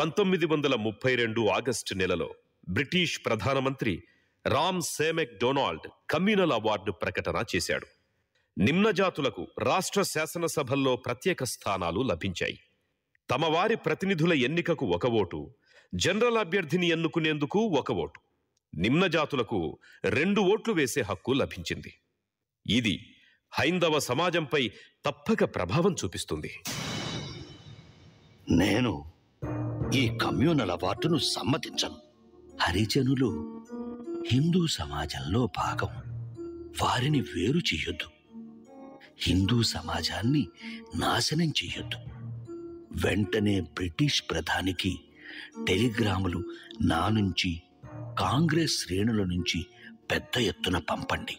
1932 August నెలలో British ప్రధానమంత్రి రామ్ సే మెక్ Donald communal award ప్రకటన చేశాడు. నిమ్నజాతులకు రాష్ట్ర శాసనసభల్లో ప్రత్యేక స్థానాలు లభించాయి. తమ వారి ప్రతినిధుల ఎన్నికకు 1 ఓటు, జనరల్ అభ్యర్థిని ఎన్నుకునేందుకు 1 ఓటు, నిమ్నజాతులకు 2 ఓట్లు వేసే హక్కు లభించింది. ఇది హైందవ సమాజంపై తప్పక ప్రభావం చూపిస్తుంది. నేను ఈ కమ్యూనల్ అవార్డును సమ్మతించను. హరిజనులు హిందూ సమాజంలో భాగం. వారిని వేరు చెయ్యొద్దు. హిందూ సమాజాన్ని నాశనం చెయ్యొద్దు. వెంటనే బ్రిటిష్ ప్రధానికి టెలిగ్రాములు నా నుంచి, కాంగ్రెస్ శ్రేణుల నుంచి పెద్ద ఎత్తున పంపండి.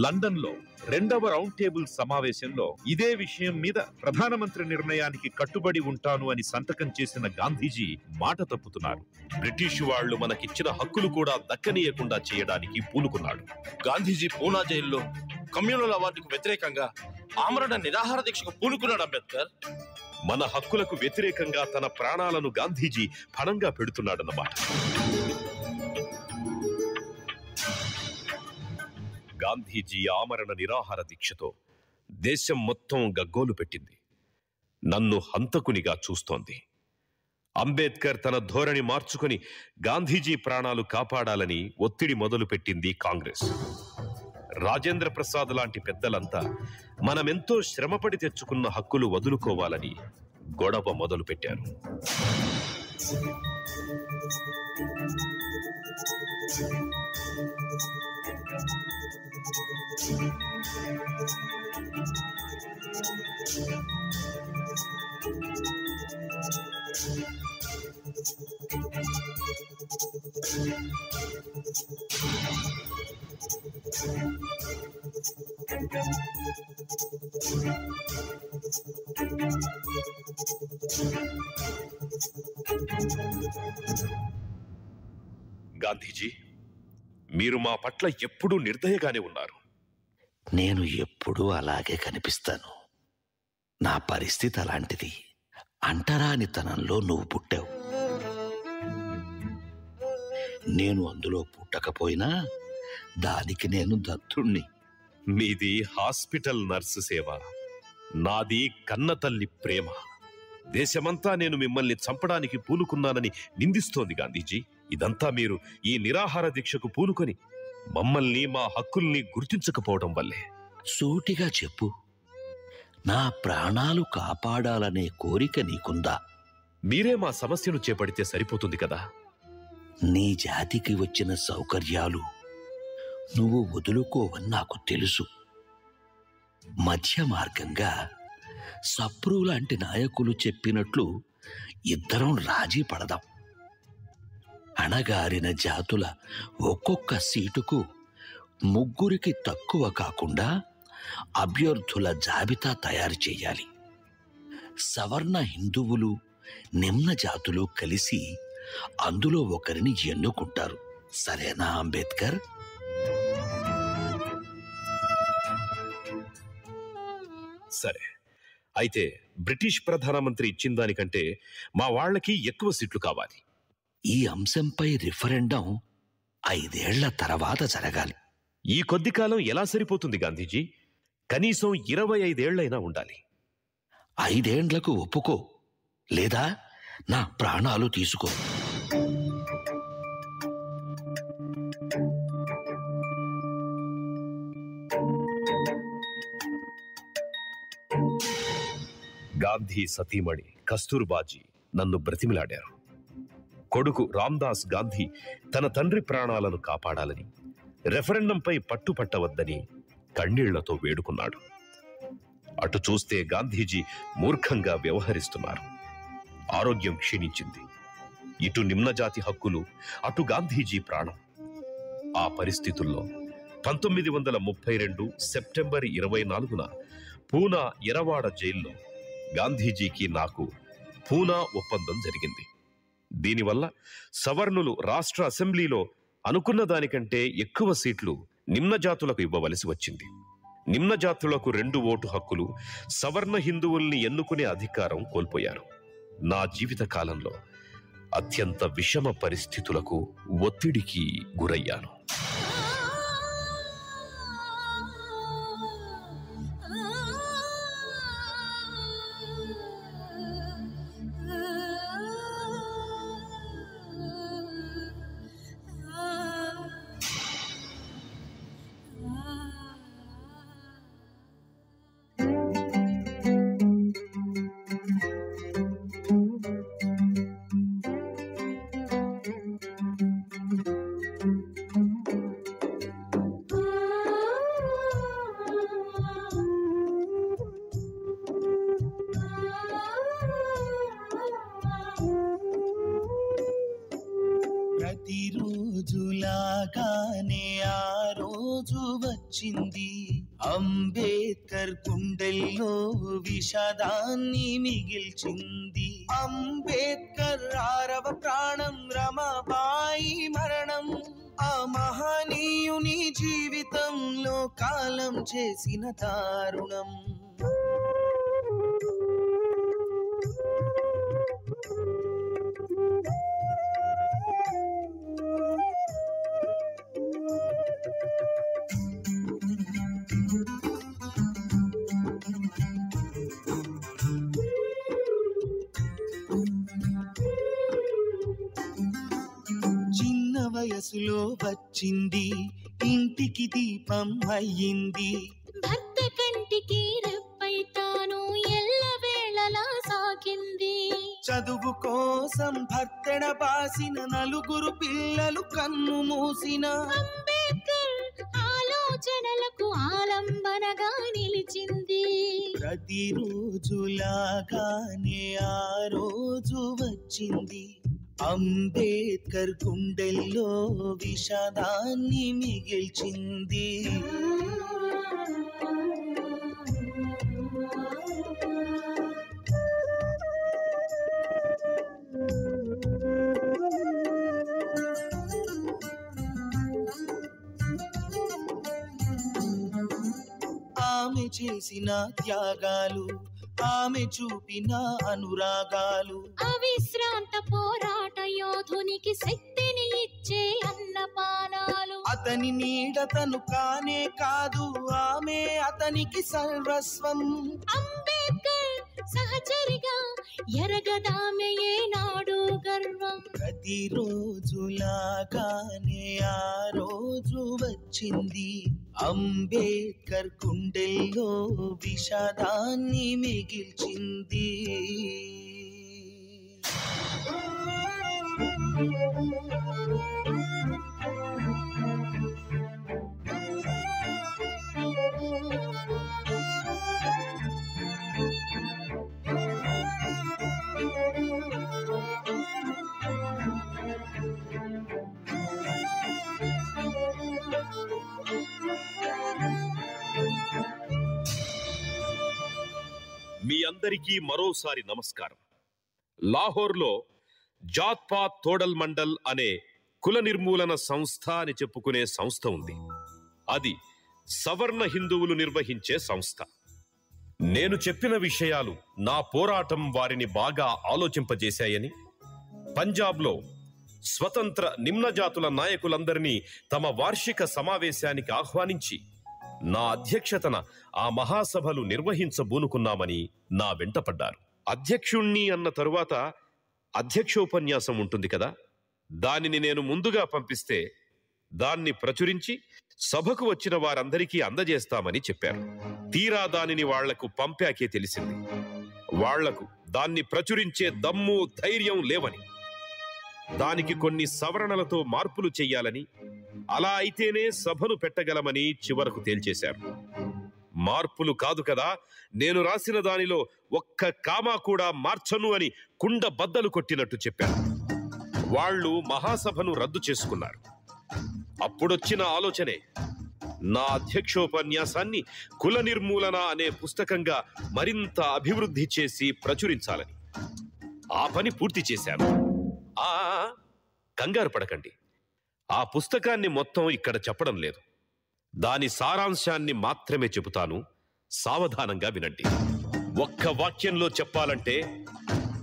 లండన్లో 2వ రౌండ్ టేబుల్ సమావేశంలో ఇదే విషయం మీద ప్రధానమంత్రి నిర్ణయానికి కట్టుబడి ఉంటాను అని సంతకం చేసిన గాంధీజీ మాట తప్పుతున్నారు. బ్రిటిష్ వాళ్లు మనకిచ్చిన హక్కులు కూడా దక్కనీయకుండా చేయడానికి పూనుకున్నాడు. గాంధీజీ పూనా జైల్లో కమ్యూనల్ అవార్డుకు వ్యతిరేకంగా ఆమరణ నిరాహార దీక్షకు పూనుకున్నాడు. అంబేద్కర్ మన హక్కులకు వ్యతిరేకంగా తన ప్రాణాలను గాంధీజీ పణంగా పెడుతున్నాడన్నమాట. గాంధీజీ ఆమరణ నిరాహార దీక్షతో దేశం మొత్తం గగ్గోలు పెట్టింది. నన్ను హంతకునిగా చూస్తోంది. అంబేద్కర్ తన ధోరణి మార్చుకుని గాంధీజీ ప్రాణాలు కాపాడాలని ఒత్తిడి మొదలుపెట్టింది కాంగ్రెస్. రాజేంద్ర ప్రసాద్ లాంటి పెద్దలంతా మనమెంతో శ్రమపడి తెచ్చుకున్న హక్కులు వదులుకోవాలని గొడవ మొదలుపెట్టారు. గాంధీజీ, మీరు మా పట్ల ఎప్పుడూ నిర్దయగానే ఉన్నారు. నేను ఎప్పుడూ అలాగే కనిపిస్తాను. నా పరిస్థితి అలాంటిది. అంటరానితనంలో నువ్వు పుట్టావు. నేను అందులో పుట్టకపోయినా దానికి నేను దత్తుణ్ణి. మీది హాస్పిటల్ నర్సు సేవ, నాది కన్నతల్లి ప్రేమ. దేశమంతా నేను మిమ్మల్ని చంపడానికి పూనుకున్నానని నిందిస్తోంది గాంధీజీ. ఇదంతా మీరు ఈ నిరాహార దీక్షకు పూనుకొని మమ్మల్ని, మా హక్కుల్ని గుర్తించకపోవడం వల్లే. సూటిగా చెప్పు, నా ప్రాణాలు కాపాడాలనే కోరిక నీకుందా? మీరే మా సమస్యను చేపడితే సరిపోతుంది కదా. నీ జాతికి వచ్చిన సౌకర్యాలు నువ్వు వదులుకోవని నాకు తెలుసు. మధ్య మార్గంగా సప్రు లాంటి నాయకులు చెప్పినట్లు ఇద్దరం రాజీ పడదాం. అణగారిన జాతుల ఒక్కొక్క సీటుకు 3 తక్కువ కాకుండా అభ్యర్థుల జాబితా తయారు చేయాలి. సవర్ణ హిందువులు, నిమ్న జాతులు కలిసి అందులో ఒకరిని ఎన్నుకుంటారు. సరేనా అంబేద్కర్? సరే. అయితే బ్రిటిష్ ప్రధానమంత్రి ఇచ్చిన దానికంటే మా వాళ్లకి ఎక్కువ సీట్లు కావాలి. ఈ అంశంపై రిఫరెండం 5 ఏళ్ల తర్వాత జరగాలి. ఈ కొద్ది కాలం ఎలా సరిపోతుంది గాంధీజీ? కనీసం 25 ఏళ్లైనా ఉండాలి. 5 ఏండ్లకు ఒప్పుకో, లేదా నా ప్రాణాలు తీసుకో. గాంధీ సతీమణి కస్తూర్బాజీ నన్ను బ్రతిమిలాడారు. కొడుకు రామ్దాస్ గాంధీ తన తండ్రి ప్రాణాలను కాపాడాలని, రెఫరెండంపై పట్టుపట్టవద్దని కన్నీళ్లతో వేడుకున్నాడు. అటు చూస్తే గాంధీజీ మూర్ఖంగా వ్యవహరిస్తున్నారు. ఆరోగ్యం క్షీణించింది. ఇటు నిమ్నజాతి హక్కులు, అటు గాంధీజీ ప్రాణం. ఆ పరిస్థితుల్లో 1932 సెప్టెంబర్ 24న పూనా ఎరవాడ జైల్లో గాంధీజీకి నాకు పూనా ఒప్పందం జరిగింది. దీనివల్ల సవర్ణులు రాష్ట్ర అసెంబ్లీలో అనుకున్న దానికంటే ఎక్కువ సీట్లు నిమ్నజాతులకు ఇవ్వవలసి వచ్చింది. నిమ్న జాతులకు 2 ఓటు హక్కులు, సవర్ణ హిందువుల్ని ఎన్నుకునే అధికారం కోల్పోయారు. నా జీవిత కాలంలో అత్యంత విషమ పరిస్థితులకు, ఒత్తిడికి గురయ్యాను. ప్రతిరోజులాగానే ఆ రోజు వచ్చింది. అంబేద్కర్ గుండెల్లో విషాదాన్ని మిగిల్చింది. అంబేద్కర్ 6వ ప్రాణం రమాబాయి మరణం. ఆ మహనీయుని జీవితంలో కాలం చేసిన దారుణం. చిన్న వయసులో వచ్చింది, ఇంటికి దీపం అయ్యింది. భర్త కంటికి రెప్పై తాను ఎల్లవేళలా సాగింది. చదువు కోసం భర్తెడ బాసిన 4 పిల్లలు కన్ను మూసిన. అంబేద్కర్ ఆలోచనలకు ఆలంబనగా నిలిచింది. ప్రతిరోజులాగానే ఆ రోజు వచ్చింది. అంబేద్కర్ గుండెల్లో విషాదాన్ని మిగిల్చింది. ఆమె చేసిన త్యాగాలు, ఆమె చూపిన అనురాగాలు, అవిశ్రాంత పోరాట యోధునికి శక్తిని ఇచ్చే అన్నపానాలు. అతని నీడ తను కానే కాదు, ఆమె అతనికి సర్వస్వం. అంబేద్కర్ సహచరిగా ఎరగదామె ఏనాడు గర్వం. ప్రతిరోజులాగానే ఆ రోజు వచ్చింది. అంబేద్కర్ గుండెల్లో విషాదాన్ని మిగిల్చింది. మీ అందరికీ మరోసారి నమస్కారం. లాహోర్లో జాత్పాత్ తోడల్ మండల్ అనే కుల నిర్మూలన సంస్థ అని చెప్పుకునే సంస్థ ఉంది. అది సవర్ణ హిందువులు నిర్వహించే సంస్థ. నేను చెప్పిన విషయాలు నా పోరాటం వారిని బాగా ఆలోచింపజేశాయని, పంజాబ్లో స్వతంత్ర నిమ్న జాతుల నాయకులందరినీ తమ వార్షిక సమావేశానికి ఆహ్వానించి నా అధ్యక్షతన ఆ మహాసభలు నిర్వహించబూనుకున్నామని నా వెంటపడ్డారు. అధ్యక్షుణ్ణి అన్న తరువాత అధ్యక్షోపన్యాసం ఉంటుంది కదా, దానిని నేను ముందుగా పంపిస్తే దాన్ని ప్రచురించి సభకు వచ్చిన వారందరికీ అందజేస్తామని చెప్పారు. తీరా దానిని వాళ్లకు పంపాకే తెలిసింది వాళ్లకు దాన్ని ప్రచురించే దమ్ము, ధైర్యం లేవని. దానికి కొన్ని సవరణలతో మార్పులు చెయ్యాలని, అలా అయితేనే సభను పెట్టగలమని చివరకు తేల్చేశారు. మార్పులు కాదు కదా, నేను రాసిన దానిలో ఒక్క కామా కూడా మార్చను అని కుండ బద్దలు కొట్టినట్టు చెప్పారు. వాళ్ళు మహాసభను రద్దు చేసుకున్నారు. అప్పుడొచ్చిన ఆలోచనే నా అధ్యక్షోపన్యాసాన్ని కుల నిర్మూలన అనే పుస్తకంగా మరింత అభివృద్ధి చేసి ప్రచురించాలని. ఆ పని పూర్తి చేశాను. కంగారు పడకండి, ఆ పుస్తకాన్ని మొత్తం ఇక్కడ చెప్పడం లేదు. దాని సారాంశాన్ని మాత్రమే చెబుతాను, సావధానంగా వినండి. ఒక్క వాక్యంలో చెప్పాలంటే,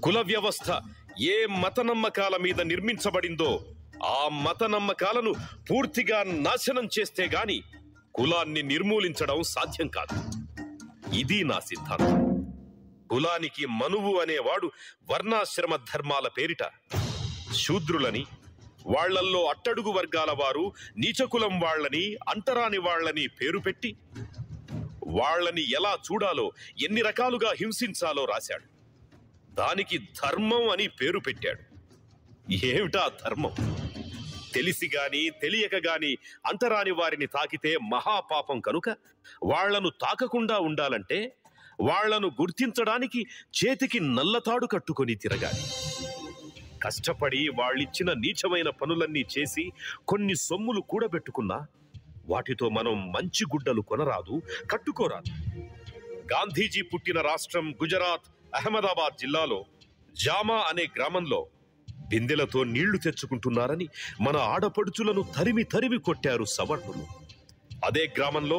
కుల వ్యవస్థ ఏ మత నమ్మకాల మీద నిర్మించబడిందో ఆ మత నమ్మకాలను పూర్తిగా నాశనం చేస్తే గాని కులాన్ని నిర్మూలించడం సాధ్యం కాదు. ఇది నా సిద్ధాంతం. కులానికి మనువు అనేవాడు వర్ణాశ్రమ ధర్మాల పేరిట శూద్రులని, వాళ్లల్లో అట్టడుగు వర్గాల వారు నీచకులం వాళ్లని, అంటరాని వాళ్లని పేరు పెట్టి వాళ్లని ఎలా చూడాలో, ఎన్ని రకాలుగా హింసించాలో రాశాడు. దానికి ధర్మం అని పేరు పెట్టాడు. ఏమిటా ధర్మం? తెలిసి గాని తెలియక గాని అంటరాని వారిని తాకితే మహాపాపం కనుక వాళ్లను తాకకుండా ఉండాలంటే వాళ్లను గుర్తించడానికి చేతికి నల్లతాడు కట్టుకొని తిరగాలి. కష్టపడి వాళ్ళిచ్చిన నీచమైన పనులన్నీ చేసి కొన్ని సొమ్ములు కూడబెట్టుకున్నా వాటితో మనం మంచి గుడ్డలు కొనరాదు, కట్టుకోరాదు. గాంధీజీ పుట్టిన రాష్ట్రం గుజరాత్ అహ్మదాబాద్ జిల్లాలో జామా అనే గ్రామంలో బిందెలతో నీళ్లు తెచ్చుకుంటున్నారని మన ఆడపడుచులను తరిమి తరిమి కొట్టారు సవర్ణులు. అదే గ్రామంలో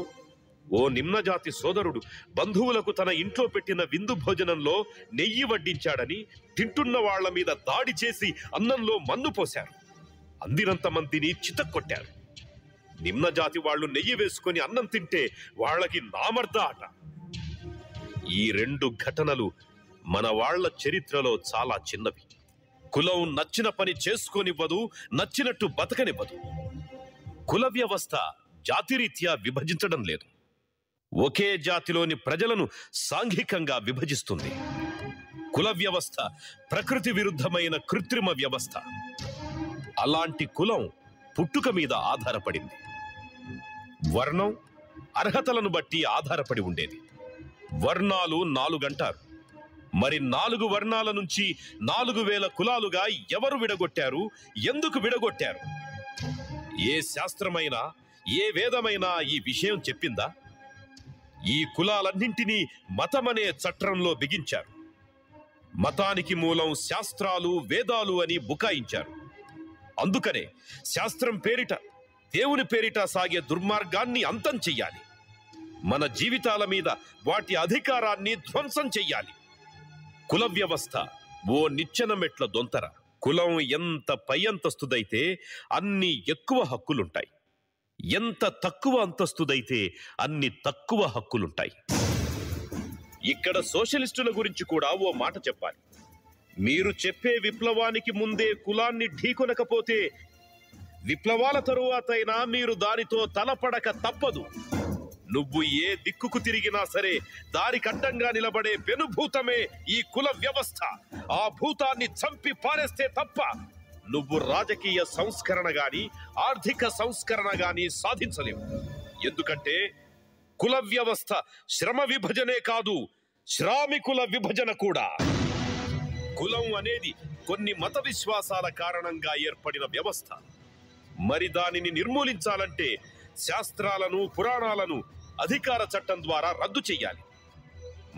ఓ నిమ్నజాతి సోదరుడు బంధువులకు తన ఇంట్లో పెట్టిన విందు భోజనంలో నెయ్యి వడ్డించాడని తింటున్న వాళ్ల మీద దాడి చేసి అన్నంలో మన్ను పోశారు. అందినంత మందిని చితక్కొట్టారు. నిమ్నజాతి వాళ్లు నెయ్యి వేసుకొని అన్నం తింటే వాళ్లకి నామర్ద ఆట. ఈ రెండు ఘటనలు మన వాళ్ల చరిత్రలో చాలా చిన్నవి. కులం నచ్చిన పని చేసుకోనివ్వదు, నచ్చినట్టు బతకనివ్వదు. కుల వ్యవస్థ జాతిరీత్యా విభజించడం లేదు, ఒకే జాతిలోని ప్రజలను సాంఘికంగా విభజిస్తుంది. కుల వ్యవస్థ ప్రకృతి విరుద్ధమైన కృత్రిమ వ్యవస్థ. అలాంటి కులం పుట్టుక మీద ఆధారపడింది. వర్ణం అర్హతలను బట్టి ఆధారపడి ఉండేది. వర్ణాలు 4 అంటారు. మరి 4 వర్ణాల నుంచి 4000 కులాలుగా ఎవరు విడగొట్టారు? ఎందుకు విడగొట్టారు? ఏ శాస్త్రమైనా, ఏ వేదమైనా ఈ విషయం చెప్పిందా? ఈ కులాలన్నింటినీ మతమనే చట్రంలో బిగించారు. మతానికి మూలం శాస్త్రాలు, వేదాలు అని బుకాయించారు. అందుకనే శాస్త్రం పేరిట, దేవుని పేరిట సాగే దుర్మార్గాన్ని అంతం చెయ్యాలి. మన జీవితాల మీద వాటి అధికారాన్ని ధ్వంసం చెయ్యాలి. కుల వ్యవస్థ ఓ నిచ్చెన మెట్ల దొంతర. కులం ఎంత పై అంతస్తుదైతే అన్ని ఎక్కువ హక్కులుంటాయి, ఎంత తక్కువ అంతస్తుదైతే అన్ని తక్కువ హక్కులుంటాయి. ఇక్కడ సోషలిస్టుల గురించి కూడా ఓ మాట చెప్పాలి. మీరు చెప్పే విప్లవానికి ముందే కులాన్ని ఢీకొనకపోతే విప్లవాల తరువాతైనా మీరు దానితో తలపడక తప్పదు. నువ్వు ఏ దిక్కుకు తిరిగినా సరే దానికి అడ్డంగా నిలబడే పెనుభూతమే ఈ కుల వ్యవస్థ. ఆ భూతాన్ని చంపి పారేస్తే తప్ప నువ్వు రాజకీయ సంస్కరణ గాని, ఆర్థిక సంస్కరణ గాని సాధించలేవు. ఎందుకంటే కుల వ్యవస్థ శ్రమ విభజనే కాదు, శ్రామికుల విభజన కూడా. కులం అనేది కొన్ని మత విశ్వాసాల కారణంగా ఏర్పడిన వ్యవస్థ. మరి దానిని నిర్మూలించాలంటే శాస్త్రాలను, పురాణాలను అధికార చట్టం ద్వారా రద్దు చెయ్యాలి.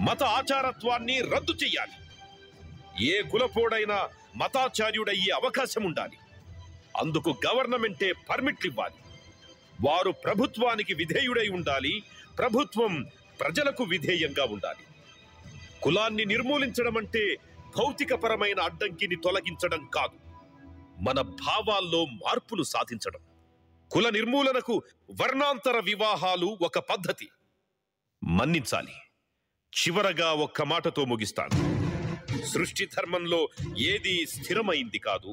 మత ఆచారత్వాన్ని రద్దు చెయ్యాలి. ఏ కులపోడైనా మతాచార్యుడయ్యే అవకాశం ఉండాలి. అందుకు గవర్నమెంటే పర్మిట్లు ఇవ్వాలి. వారు ప్రభుత్వానికి విధేయుడై ఉండాలి, ప్రభుత్వం ప్రజలకు విధేయంగా ఉండాలి. కులాన్ని నిర్మూలించడం అంటే భౌతికపరమైన అడ్డంకిని తొలగించడం కాదు, మన భావాల్లో మార్పులు సాధించడం. కుల నిర్మూలనకు వర్ణాంతర వివాహాలు ఒక పద్ధతి. మన్నించాలి. చివరగా ఒక్క మాటతో ముగిస్తాను. సృష్టి ధర్మంలో ఏది స్థిరమైంది కాదు,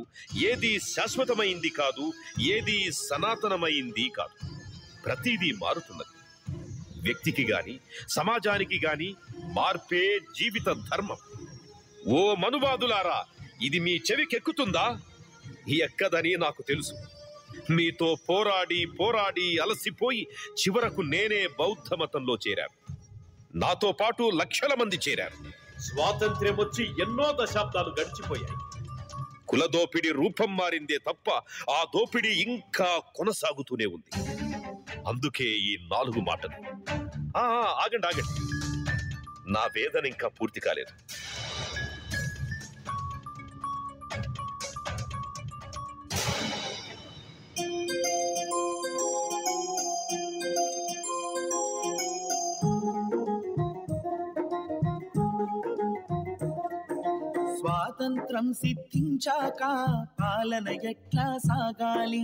ఏది శాశ్వతమైంది కాదు, ఏది సనాతనమైంది కాదు. ప్రతిదీ మారుతున్నది. వ్యక్తికి గాని, సమాజానికి గాని మార్పే జీవిత ధర్మం. ఓ మనువాదులారా, ఇది మీ చెవికెక్కుతుందా? ఎక్కదని నాకు తెలుసు. మీతో పోరాడి పోరాడి అలసిపోయి చివరకు నేనే బౌద్ధ మతంలో చేరాను. నాతో పాటు లక్షల మంది చేరారు. స్వాతంత్ర్యం వచ్చి ఎన్నో దశాబ్దాలు గడిచిపోయాయి. కుల దోపిడీ రూపం మారిందే తప్ప ఆ దోపిడీ ఇంకా కొనసాగుతూనే ఉంది. అందుకే ఈ 4 మాటలు. ఆగండి ఆగండి, నా వేదన ఇంకా పూర్తి కాలేదు. స్వాతంత్రం సిద్ధించాక పాలన ఎట్లా సాగాలి,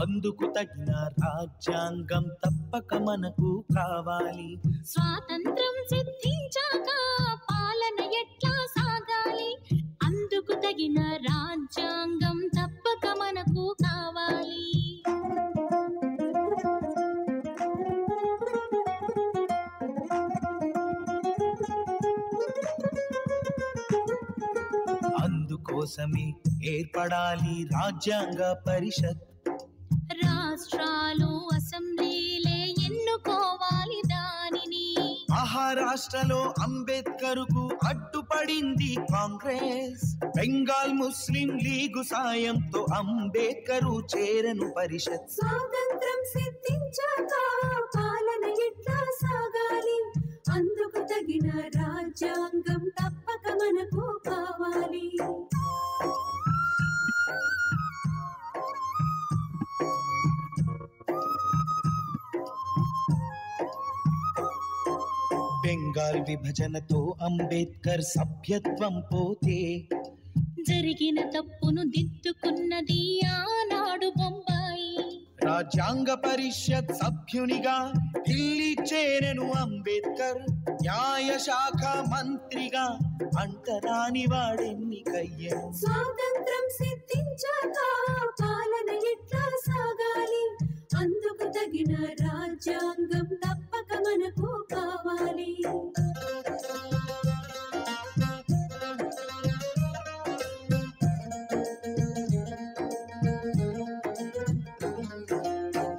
అందుకు తగిన రాజ్యాంగం తప్పక మనకు కావాలి. స్వాతంత్రం సిద్ధించాక పాలన ఎట్లా సాగాలి, అందుకు తగిన రాజ్యాంగం తప్పక మనకు కావాలి. అందుకోసమే ఏర్పడాలి రాజ్యాంగ పరిషత్. రాష్ట్రాలు అసెంబ్లీలే ఎన్నుకోవాలి దానిని. మహారాష్ట్రలో అంబేద్కర్కు అడ్డుపడింది కాంగ్రెస్. బెంగాల్ ముస్లిం లీగు సాయంతో అంబేద్కరు చేరను పరిషత్. స్వాతంత్రం సిద్ధించాక పాలన ఎట్లా సాగాలి, అందుకు తగిన రాజ్యాంగం తప్పక మనకు కావాలి. బెంగాల్ విభజనతో అంబేద్కర్ సభ్యత్వం పోతే జరిగిన తప్పును దిద్దుకున్నది ఆనాడు బొంబాయి. రాజ్యాంగ పరిషత్ సభ్యునిగా ఢిల్లీ చేరెను అంబేద్కర్. న్యాయ శాఖ మంత్రిగా అంటరాని వాడెన్నికయ్యను. స్వాతంత్రం సిద్ధించాక పాలన ఎట్లా సాగాలి, అందుకు తగిన రాజ్యాంగం తప్పక మనకు కావాలి.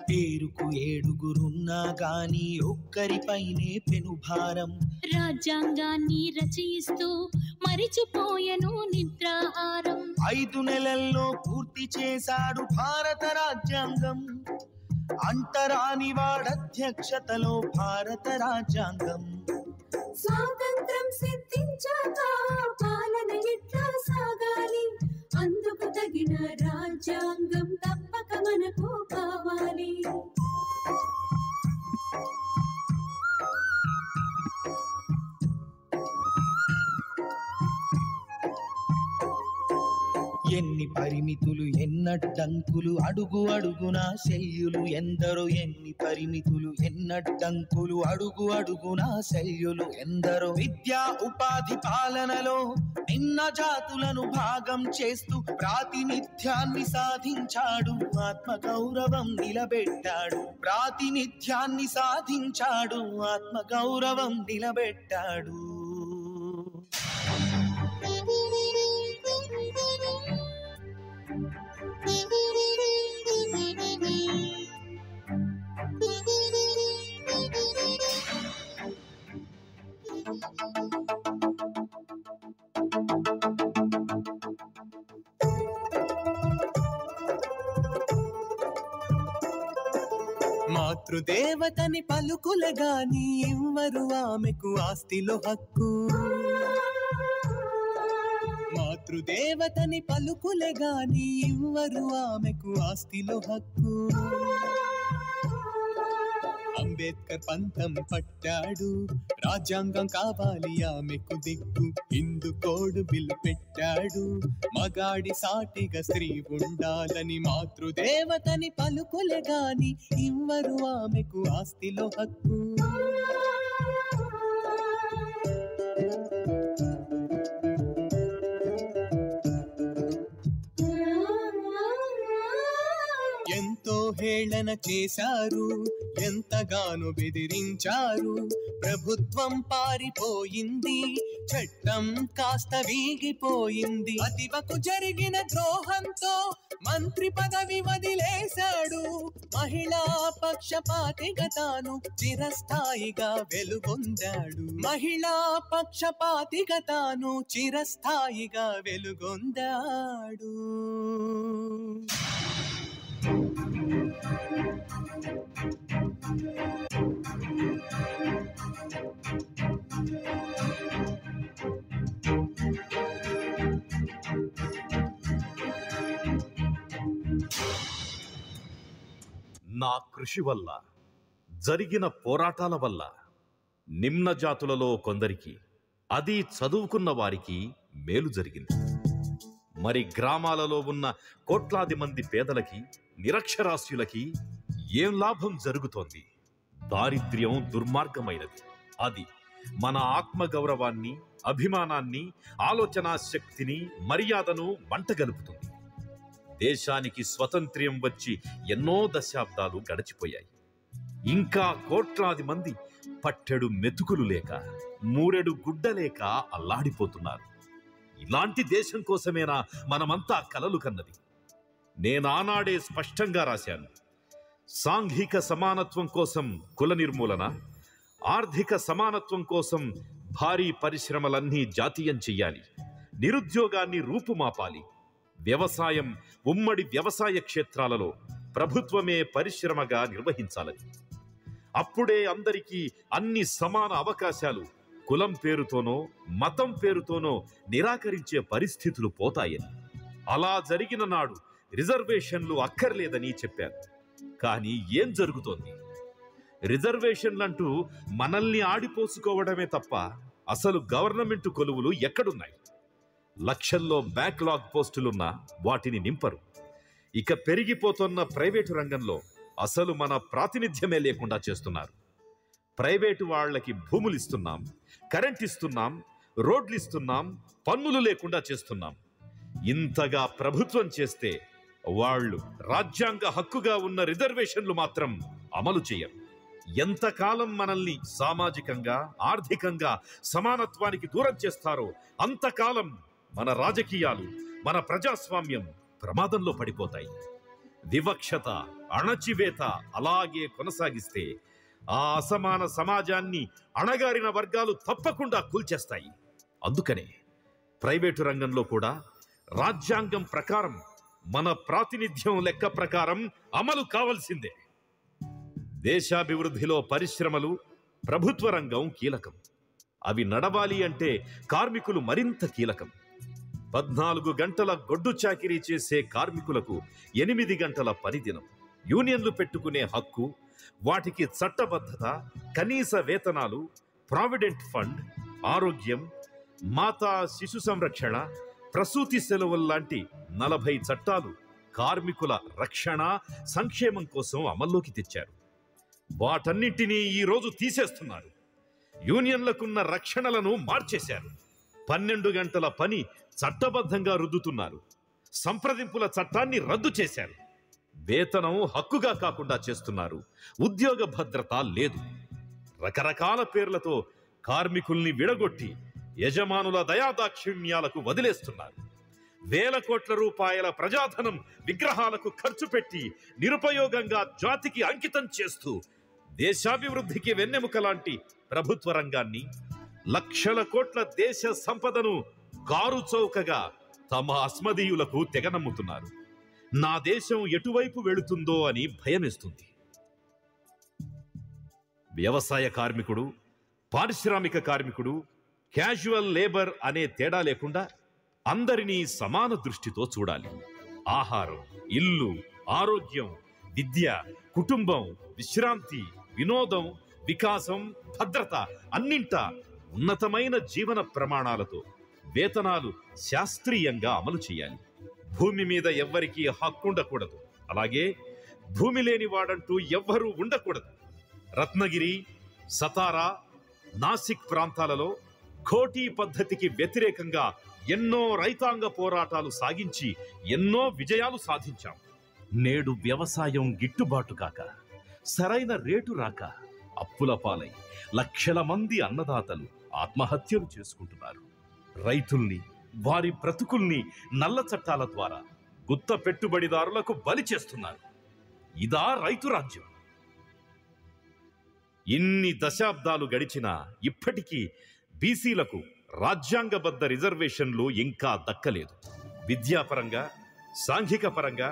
పేరుకు ఏడుగురున్నా గాని ఒక్కరిపైనే పెనుభారం. రాజ్యాంగాన్ని రచయిస్తూ మరిచిపోయెను నిద్రాహారం. 5 నెలల్లో పూర్తి చేశాడు భారత రాజ్యాంగం. అంటరాని వాడధ్యక్షతలో భారత రాజ్యాంగం. స్వాతంత్రం సిద్ధించాక పాలన ఎట్లా సాగాలి, అందుకు తగిన రాజ్యాంగం తప్పక మనకు కావాలి. ఎన్ని పరిమితులు ఎన్నడ్డంకులు, అడుగు అడుగునా శల్యులు ఎందరో. ఎన్ని పరిమితులు ఎన్నడ్డంకులు, అడుగు అడుగునా శల్యులు ఎందరో. విద్యా ఉపాధి పాలనలో నిమ్న జాతులను భాగం చేస్తూ ప్రాతినిధ్యాన్ని సాధించాడు, ఆత్మగౌరవం నిలబెట్టాడు. ప్రాతినిధ్యాన్ని సాధించాడు, ఆత్మగౌరవం నిలబెట్టాడు. మాతృదేవతని పలుకులగాని ఇవ్వరు ఆమెకు ఆస్తిలో హక్కు. మాతృదేవతని పలుకులగాని ఇవ్వరు ఆమెకు ఆస్తిలో హక్కు. అంబేద్కర్ పంతం పట్టాడు, రాజ్యాంగం కావాలి ఆమెకు దిక్కు. హిందూ కోడ్ బిల్లు పెట్టాడు, మగాడి సాటిగా స్త్రీ ఉండాలని. మాతృదేవతని పలుకులే గాని ఇవ్వరు ఆమెకు ఆస్తిలో హక్కు. ఎంతో హేళన చేశారు, ఎంతగానో బెదిరించారు. ప్రభుత్వం పారిపోయింది, చట్టం కాస్త వీగిపోయింది. అతివకు జరిగిన ద్రోహంతో మంత్రి పదవి వదిలేశాడు. మహిళా పక్షపాతిగా తాను చిరస్థాయిగా వెలుగొందాడు. మహిళా పక్షపాతిగా తాను చిరస్థాయిగా వెలుగొందాడు. నా కృషి వల్ల, జరిగిన పోరాటాల వల్ల నిమ్న జాతులలో కొందరికి, అది చదువుకున్న వారికి మేలు జరిగింది. మరి గ్రామాలలో ఉన్న కోట్లాది మంది పేదలకి, నిరక్షరాస్యులకి ఏం లాభం జరుగుతోంది? దారిద్ర్యం దుర్మార్గమైనది. అది మన ఆత్మగౌరవాన్ని, అభిమానాన్ని, ఆలోచనా శక్తిని, మర్యాదను మంటగలుపుతుంది. దేశానికి స్వతంత్ర్యం వచ్చి ఎన్నో దశాబ్దాలు గడిచిపోయాయి. ఇంకా కోట్లాది మంది పట్టెడు మెతుకులు లేక, మూరెడు గుడ్డ లేక అల్లాడిపోతున్నారు. ఇలాంటి దేశం కోసమేనా మనమంతా కలలు కన్నది? నేనానాడే స్పష్టంగా రాశాను. సాంఘిక సమానత్వం కోసం కుల నిర్మూలన, ఆర్థిక సమానత్వం కోసం భారీ పరిశ్రమలన్నీ జాతీయం చెయ్యాలి, నిరుద్యోగాన్ని రూపుమాపాలి, వ్యవసాయం ఉమ్మడి వ్యవసాయ క్షేత్రాలలో ప్రభుత్వమే పరిశ్రమగా నిర్వహించాలని. అప్పుడే అందరికీ అన్ని సమాన అవకాశాలు కులం పేరుతోనో మతం పేరుతోనో నిరాకరించే పరిస్థితులు పోతాయని. అలా జరిగిన నాడు రిజర్వేషన్లు అక్కర్లేదని చెప్పారు. కానీ ఏం జరుగుతోంది? రిజర్వేషన్లంటూ మనల్ని ఆడిపోసుకోవడమే తప్ప అసలు గవర్నమెంట్ కొలువులు ఎక్కడున్నాయి? లక్షల్లో బ్యాక్లాగ్ పోస్టులున్నా వాటిని నింపరు. ఇక పెరిగిపోతున్న ప్రైవేటు రంగంలో అసలు మన ప్రాతినిధ్యమే లేకుండా చేస్తున్నారు. ప్రైవేటు వాళ్లకి భూములు ఇస్తున్నాం, కరెంట్ ఇస్తున్నాం, రోడ్లు ఇస్తున్నాం, పన్నులు లేకుండా చేస్తున్నాం. ఇంతగా ప్రభుత్వం చేస్తే వాళ్ళు రాజ్యాంగ హక్కుగా ఉన్న రిజర్వేషన్లు మాత్రం అమలు చేయరు. ఎంతకాలం మనల్ని సామాజికంగా, ఆర్థికంగా సమానత్వానికి దూరం చేస్తారో అంతకాలం మన రాజకీయాలు, మన ప్రజాస్వామ్యం ప్రమాదంలో పడిపోతాయి. వివక్షత, అణచివేత అలాగే కొనసాగిస్తే ఆ అసమాన సమాజాన్ని అణగారిన వర్గాలు తప్పకుండా కూల్చేస్తాయి. అందుకనే ప్రైవేటు రంగంలో కూడా రాజ్యాంగం ప్రకారం మన ప్రాతినిధ్యం లెక్క ప్రకారం అమలు కావాల్సిందే. దేశాభివృద్ధిలో పరిశ్రమలు, ప్రభుత్వ రంగం కీలకం. అవి నడవాలి అంటే కార్మికులు మరింత కీలకం. 14 గంటల గొడ్డు చాకిరీ చేసే కార్మికులకు 8 గంటల పనిదినం, యూనియన్లు పెట్టుకునే హక్కు, వాటికి చట్టబద్ధత, కనీస వేతనాలు, ప్రావిడెంట్ ఫండ్, ఆరోగ్యం, మాతా శిశు సంరక్షణ, ప్రసూతి సెలవుల్లాంటి 40 చట్టాలు కార్మికుల రక్షణ, సంక్షేమం కోసం అమల్లోకి తెచ్చారు. వాటన్నింటినీ ఈరోజు తీసేస్తున్నారు. యూనియన్లకున్న రక్షణలను మార్చేశారు. 12 గంటల పని చట్టబద్ధంగా రుద్దుతున్నారు. సంప్రదింపుల చట్టాన్ని రద్దు చేశారు. వేతనం హక్కుగా కాకుండా చేస్తున్నారు. ఉద్యోగ భద్రత లేదు. రకరకాల పేర్లతో కార్మికుల్ని విడగొట్టి యజమానుల దయాదాక్షిణ్యాలకు వదిలేస్తున్నారు. వేల కోట్ల రూపాయల ప్రజాధనం విగ్రహాలకు ఖర్చు పెట్టి నిరుపయోగంగా జాతికి అంకితం చేస్తూ దేశాభివృద్ధికి వెన్నెముక లాంటి ప్రభుత్వ రంగాన్ని, లక్షల కోట్ల దేశ సంపదను కారు చౌకగా తమ అస్మదీయులకు తెగనమ్ముతున్నారు. నా దేశం ఎటువైపు వెళుతుందో అని భయమేస్తుంది. వ్యవసాయ కార్మికుడు, పారిశ్రామిక కార్మికుడు, క్యాజువల్ లేబర్ అనే తేడా లేకుండా అందరినీ సమాన దృష్టితో చూడాలి. ఆహారం, ఇల్లు, ఆరోగ్యం, విద్య, కుటుంబం, విశ్రాంతి, వినోదం, వికాసం, భద్రత అన్నింటా ఉన్నతమైన జీవన ప్రమాణాలతో వేతనాలు శాస్త్రీయంగా అమలు చేయాలి. భూమి మీద ఎవ్వరికీ హక్కుండకూడదు. అలాగే భూమి లేని వాడంటూ ఎవ్వరూ ఉండకూడదు. రత్నగిరి, సతారా, నాసిక్ ప్రాంతాలలో ఖోటీ పద్ధతికి వ్యతిరేకంగా ఎన్నో రైతాంగ పోరాటాలు సాగించి ఎన్నో విజయాలు సాధించాం. నేడు వ్యవసాయం గిట్టుబాటు కాక, సరైన రేటు రాక అప్పుల పాలై లక్షల మంది అన్నదాతలు ఆత్మహత్యలు చేసుకుంటున్నారు. రైతుల్ని, వారి బ్రతుకుల్ని నల్ల చట్టాల ద్వారా గుత్త పెట్టుబడిదారులకు బలి చేస్తున్నారు. ఇదా రైతు రాజ్యం? ఇన్ని దశాబ్దాలు గడిచినా ఇప్పటికీ బీసీలకు రాజ్యాంగబద్ధ రిజర్వేషన్లు ఇంకా దక్కలేదు. విద్యాపరంగా, సాంఘిక పరంగా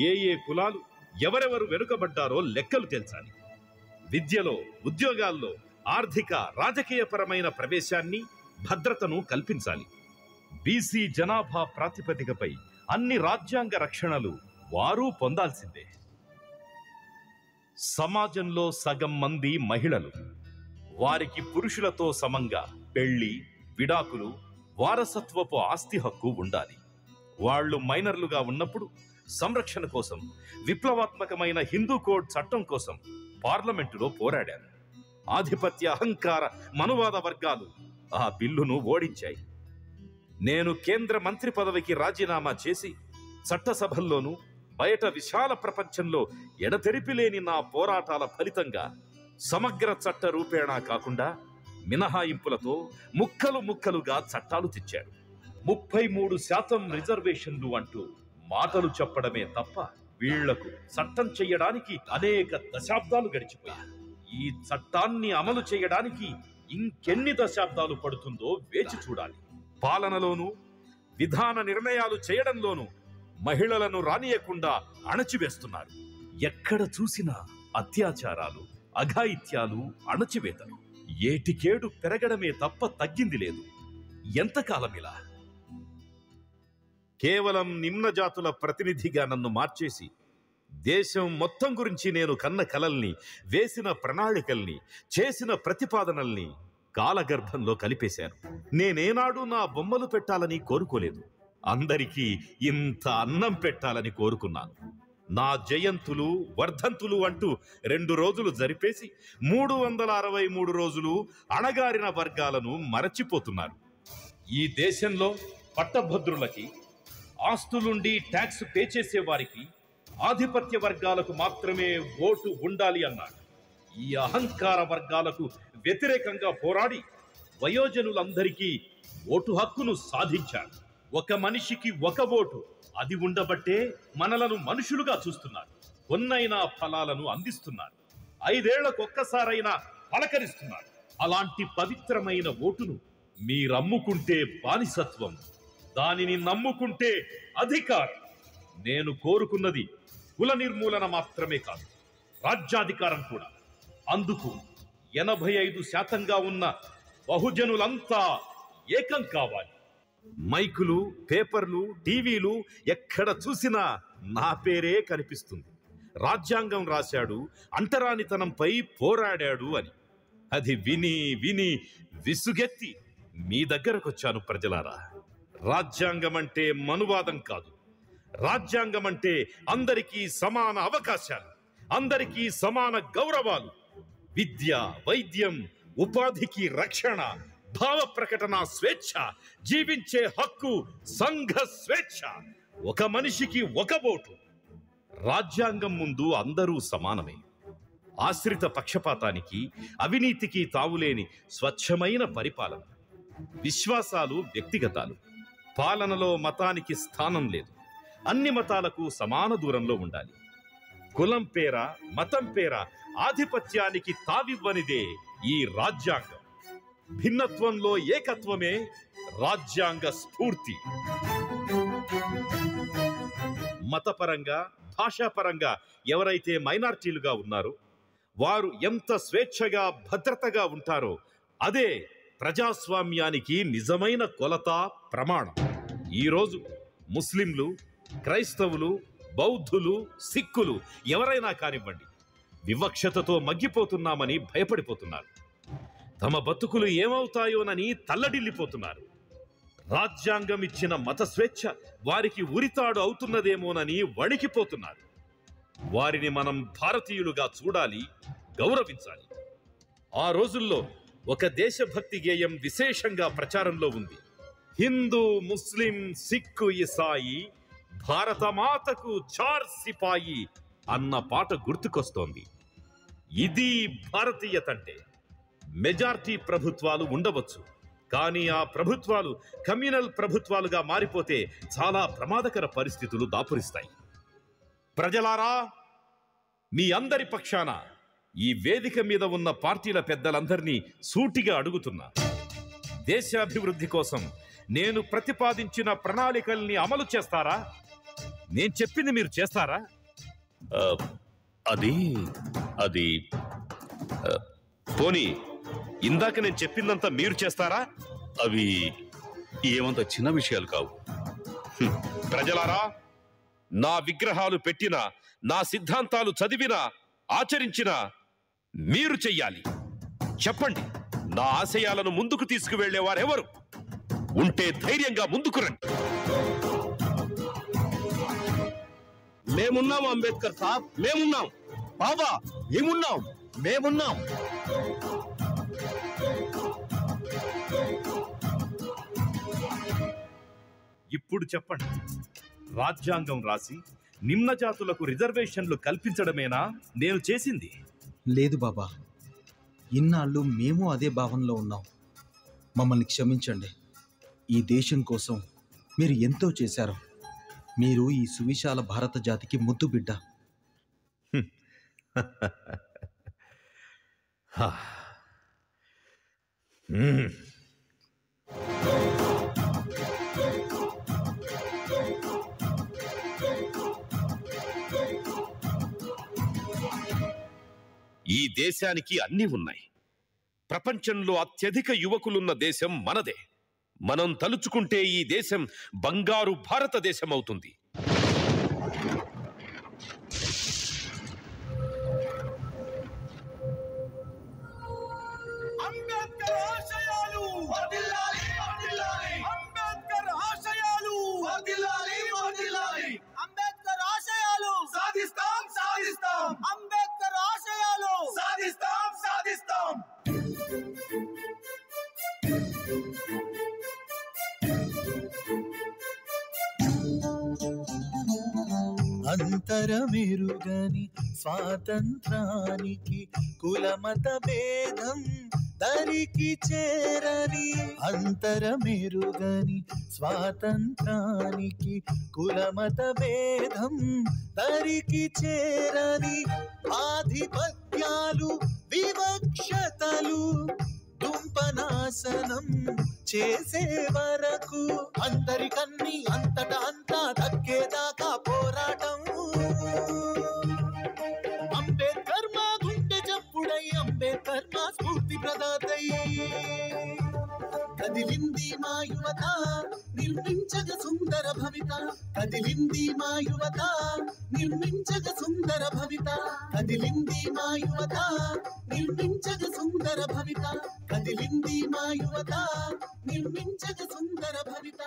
ఏ కులాలు ఎవరెవరు వెనుకబడ్డారో లెక్కలు తేల్చాలి. విద్యలో, ఉద్యోగాల్లో ఆర్థిక, రాజకీయపరమైన ప్రవేశాన్ని, భద్రతను కల్పించాలి. బీసీ జనాభా ప్రాతిపదికపై అన్ని రాజ్యాంగ రక్షణలు వారు పొందాల్సిందే. సమాజంలో సగం మంది మహిళలు. వారికి పురుషులతో సమంగా పెళ్లి, విడాకులు, వారసత్వపు ఆస్తి హక్కు ఉండాలి. వాళ్లు మైనర్లుగా ఉన్నప్పుడు సంరక్షణ కోసం విప్లవాత్మకమైన హిందూ కోడ్ చట్టం కోసం పార్లమెంటులో పోరాడారు. ఆధిపత్య అహంకార మనువాద వర్గాలు ఆ బిల్లును ఓడించాయి. నేను కేంద్ర మంత్రి పదవికి రాజీనామా చేసి చట్టసభల్లోనూ బయట విశాల ప్రపంచంలో ఎడతెరిపిలేని నా పోరాటాల ఫలితంగా సమగ్ర చట్ట రూపేణా కాకుండా మినహాయింపులతో ముక్కలు ముక్కలుగా చట్టాలు తెచ్చారు. 33% రిజర్వేషన్లు అంటూ మాటలు చెప్పడమే తప్ప వీళ్లకు చట్టం చెయ్యడానికి అనేక దశాబ్దాలు గడిచిపోయాయి. ఈ చట్టాన్ని అమలు చేయడానికి ఇంకెన్ని దశాబ్దాలు పడుతుందో వేచి చూడాలి. పాలనలోనూ విధాన నిర్ణయాలు చేయడంలోనూ మహిళలను రానియకుండా అణచివేస్తున్నారు. ఎక్కడ చూసినా అత్యాచారాలు, అఘాయిత్యాలు, అణచివేతలు. ఏటికేడు పెరగడమే తప్ప తగ్గింది లేదు. ఎంతకాలం ఇలా? కేవలం నిమ్న జాతుల ప్రతినిధిగా నన్ను మార్చేసి దేశం మొత్తం గురించి నేను కన్న కలల్ని, వేసిన ప్రణాళికల్ని, చేసిన ప్రతిపాదనల్ని కాలగర్భంలో కలిపేశాను. నేనేనాడు నా బొమ్మలు పెట్టాలని కోరుకోలేదు. అందరికీ ఇంత అన్నం పెట్టాలని కోరుకున్నాను. నా జయంతులు, వర్ధంతులు అంటూ 2 రోజులు జరిపేసి 363 రోజులు అణగారిన వర్గాలను మరచిపోతున్నారు. ఈ దేశంలో పట్టభద్రులకి, ఆస్తులుండి ట్యాక్స్ పే చేసే వారికి, ఆధిపత్య వర్గాలకు మాత్రమే ఓటు ఉండాలి అన్నారు. ఈ అహంకార వర్గాలకు వ్యతిరేకంగా పోరాడి వయోజనులందరికీ ఓటు హక్కును సాధించారు. ఒక మనిషికి ఒక ఓటు, అది ఉండబట్టే మనలను మనుషులుగా చూస్తున్నారు. కొన్నైనా ఫలాలను అందిస్తున్నారు. 5 ఏళ్లకొక్కసారైనా పలకరిస్తున్నారు. అలాంటి పవిత్రమైన ఓటును మీరమ్ముకుంటే బానిసత్వం, దానిని నమ్ముకుంటే అధికారం. నేను కోరుకున్నది కుల నిర్మూలన మాత్రమే కాదు, రాజ్యాధికారం కూడా. అందుకు 85% ఉన్న బహుజనులంతా ఏకం కావాలి. మైకులు, పేపర్లు, టీవీలు ఎక్కడ చూసినా నా పేరే కనిపిస్తుంది. రాజ్యాంగం రాశాడు, అంటరానితనంపై పోరాడాడు అని. అది విని విని విసుగెత్తి మీ దగ్గరకొచ్చాను ప్రజలారా. రాజ్యాంగం అంటే మనువాదం కాదు. రాజ్యాంగం అంటే అందరికీ సమాన అవకాశాలు, అందరికీ సమాన గౌరవాలు, విద్య, వైద్యం, ఉపాధికి రక్షణ, భావ ప్రకటన స్వేచ్ఛ, జీవించే హక్కు, సంఘ స్వేచ్ఛ, ఒక మనిషికి ఒక ఓటు. రాజ్యాంగం ముందు అందరూ సమానమే. ఆశ్రిత పక్షపాతానికి, అవినీతికి తావులేని స్వచ్ఛమైన పరిపాలన. విశ్వాసాలు వ్యక్తిగతాలు. పాలనలో మతానికి స్థానం లేదు. అన్ని మతాలకు సమాన దూరంలో ఉండాలి. కులం పేర, మతం పేర ఆధిపత్యానికి తావివ్వనిదే ఈ రాజ్యాంగం. భిన్నత్వంలో ఏకత్వమే రాజ్యాంగ స్ఫూర్తి. మతపరంగా, భాషాపరంగా ఎవరైతే మైనారిటీలుగా ఉన్నారో వారు ఎంత స్వేచ్ఛగా, భద్రతగా ఉంటారో అదే ప్రజాస్వామ్యానికి నిజమైన కొలత, ప్రమాణం. ఈరోజు ముస్లింలు, క్రైస్తవులు, బౌద్ధులు, సిక్కులు ఎవరైనా కానివ్వండి, వివక్షతతో మగ్గిపోతున్నామని భయపడిపోతున్నారు. తమ బతుకులు ఏమవుతాయోనని తల్లడిల్లిపోతున్నారు. రాజ్యాంగం ఇచ్చిన మత స్వేచ్ఛ వారికి ఉరితాడు అవుతున్నదేమోనని వణికిపోతున్నారు. వారిని మనం భారతీయులుగా చూడాలి, గౌరవించాలి. ఆ రోజుల్లో ఒక దేశభక్తి గేయం విశేషంగా ప్రచారంలో ఉంది. హిందూ, ముస్లిం, సిక్కు, ఇసాయి, భారతమాతకు 4 సిపాయి అన్న పాట గుర్తుకొస్తోంది. ఇది భారతీయతంటే. మెజారిటీ ప్రభుత్వాలు ఉండవచ్చు, కానీ ఆ ప్రభుత్వాలు కమ్యూనల్ ప్రభుత్వాలుగా మారిపోతే చాలా ప్రమాదకర పరిస్థితులు దాపురిస్తాయి. ప్రజలారా, మీ అందరి పక్షాన ఈ వేదిక మీద ఉన్న పార్టీల పెద్దలందరినీ సూటిగా అడుగుతున్నా, దేశాభివృద్ధి కోసం నేను ప్రతిపాదించిన ప్రణాళికల్ని అమలు చేస్తారా? నేను చెప్పింది మీరు చేస్తారా? అది పోనీ ఇందాక నేను చెప్పిందంతా మీరు చేస్తారా? అవి ఏమంత చిన్న విషయాలు కావు. ప్రజలారా, నా విగ్రహాలు పెట్టినా, నా సిద్ధాంతాలు చదివినా, ఆచరించినా మీరు చెయ్యాలి. చెప్పండి, నా ఆశయాలను ముందుకు తీసుకువెళ్లేవారెవరు? ఉంటే ధైర్యంగా ముందుకు రండి. మేమున్నాం అంబేద్కర్ సాబ్, మేమున్నాం. బాబా మేమున్నాం. ఇప్పుడు చెప్పండి, రాజ్యాంగం రాసి నిమ్న జాతులకు రిజర్వేషన్లు కల్పించడమేనా నేను చేసింది? లేదు బాబా, ఇన్నాళ్ళు మేము అదే భావనలో ఉన్నాం. మమ్మల్ని క్షమించండి. ఈ దేశం కోసం మీరు ఎంతో చేశారు. మీరు ఈ సువిశాల భారత జాతికి ముద్దు బిడ్డ. ఈ దేశానికి అన్నీ ఉన్నాయి. ప్రపంచంలో అత్యధిక యువకులున్న దేశం మనదే. మనం తలుచుకుంటే ఈ దేశం బంగారు భారతదేశం అవుతుంది. అంబేద్కర్ ఆశయాలు వర్ధిల్లాలి, వర్ధిల్లాలి. అంబేద్కర్ ఆశయాలు వర్ధిల్లాలి, వర్ధిల్లాలి. అంబేద్కర్ ఆశయాలు సాధిస్తాం, సాధిస్తాం. అంబేద్కర్ ఆశయాలు సాధిస్తాం, సాధిస్తాం. అంతరమెరుగని స్వాతంత్రానికి కులమత భేదం దరికి చేరని. అంతరమెరుగని స్వాతంత్రానికి కులమత భేదం దరికి చేరని. ఆధిపత్యాలు వివక్షతలు దుంపనాశనం చేసే వరకు అందరికన్నీ అంతటా అంతా దక్కేదాకా పోరాటం. అంబేద్కర్ మా గుండె చప్పుడై, అంబేద్కర్ మా స్ఫూర్తి ప్రదాతై. కదిలింది మా యువత నిర్మించగ సుందర భవిత. కదిలింది మా యువత నిర్మించగ సుందర భవిత. కదిలింది మా యువత నిర్మించగ సుందర భవిత. కదిలింది మా యువత నిర్మించగ సుందర భవిత.